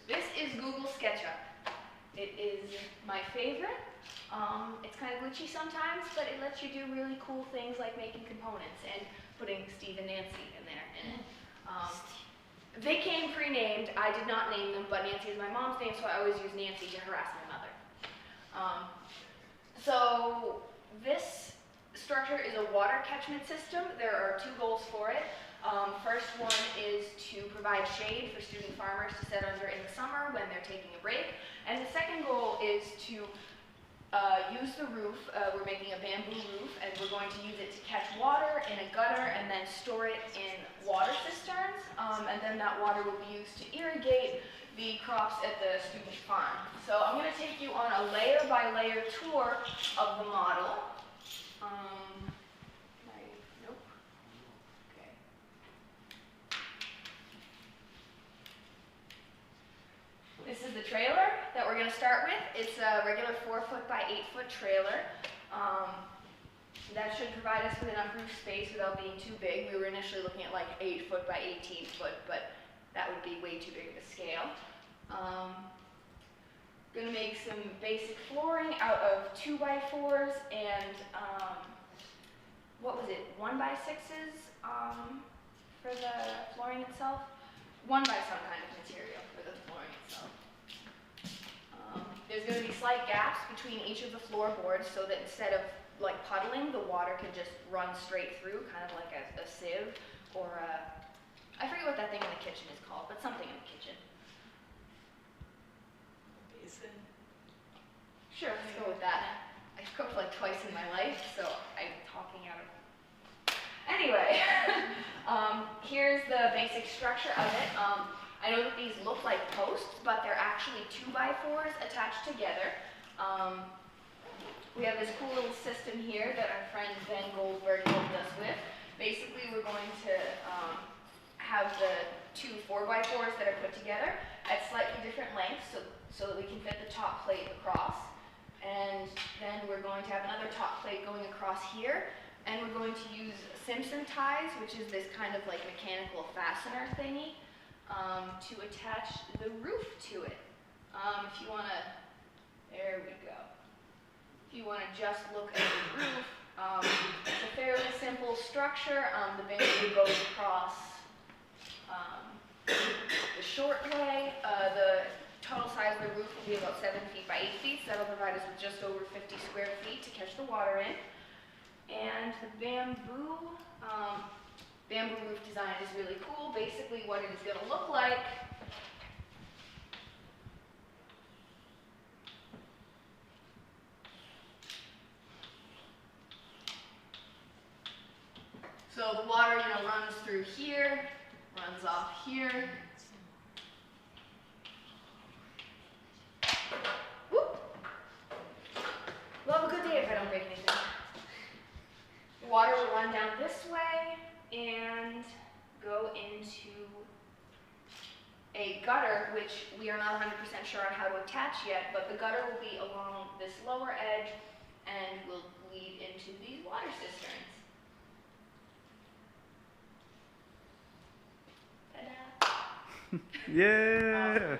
This is Google SketchUp. It is my favorite. It's kind of glitchy sometimes, but it lets you do really cool things like making components and putting Steve and Nancy in there. And, they came pre-named. I did not name them, but Nancy is my mom's name, so I always use Nancy to harass my mother. So this structure is a water catchment system. There are two goals for it. First one is to provide shade for student farmers to sit under in the summer when they're taking a break. And the second goal is to use the roof. We're making a bamboo roof, and we're going to use it to catch water in a gutter and then store it in water cisterns. And then that water will be used to irrigate the crops at the student farm. So I'm going to take you on a layer-by-layer tour of the model. Nope. Okay. This is the trailer that we're going to start with. It's a regular 4-foot by 8-foot trailer. That should provide us with enough roof space without being too big. We were initially looking at like 8-foot by 18-foot, but that would be way too big of a scale. Going to make some basic flooring out of 2x4s and what was it, 1x6s for the flooring itself? 1 by some kind of material for the flooring itself. There's going to be slight gaps between each of the floorboards so that instead of like puddling, the water can just run straight through, kind of like a sieve or I forget what that thing in the kitchen is called, but something in the kitchen. Basin. Sure, let's go with that. I've cooked like twice in my life, so I'm talking out of... Anyway, here's the basic structure of it. I know that these look like posts, but they're actually 2x4s attached together. We have this cool little system here that our friend Ben Goldberg helped us with. Basically, we're going to have the two 4x4s that are put together at slightly different lengths so that we can fit the top plate across. And then we're going to have another top plate going across here. And we're going to use Simpson ties, which is this kind of like mechanical fastener thingy, to attach the roof to it. If you want to, there we go. If you want to just look at the roof, it's a fairly simple structure. The bamboo goes across the short way. The total size of the roof will be about 7 feet by 8 feet, so that'll provide us with just over 50 square feet to catch the water in. And the bamboo roof design is really cool. Basically what it is going to look like so the water, runs through here, runs off here. Whoop. We'll have a good day if I don't break anything. The water will run down this way and go into a gutter, which we are not 100% sure on how to attach yet, but the gutter will be along this lower edge and will lead into these water cisterns. Ta-da! Yeah!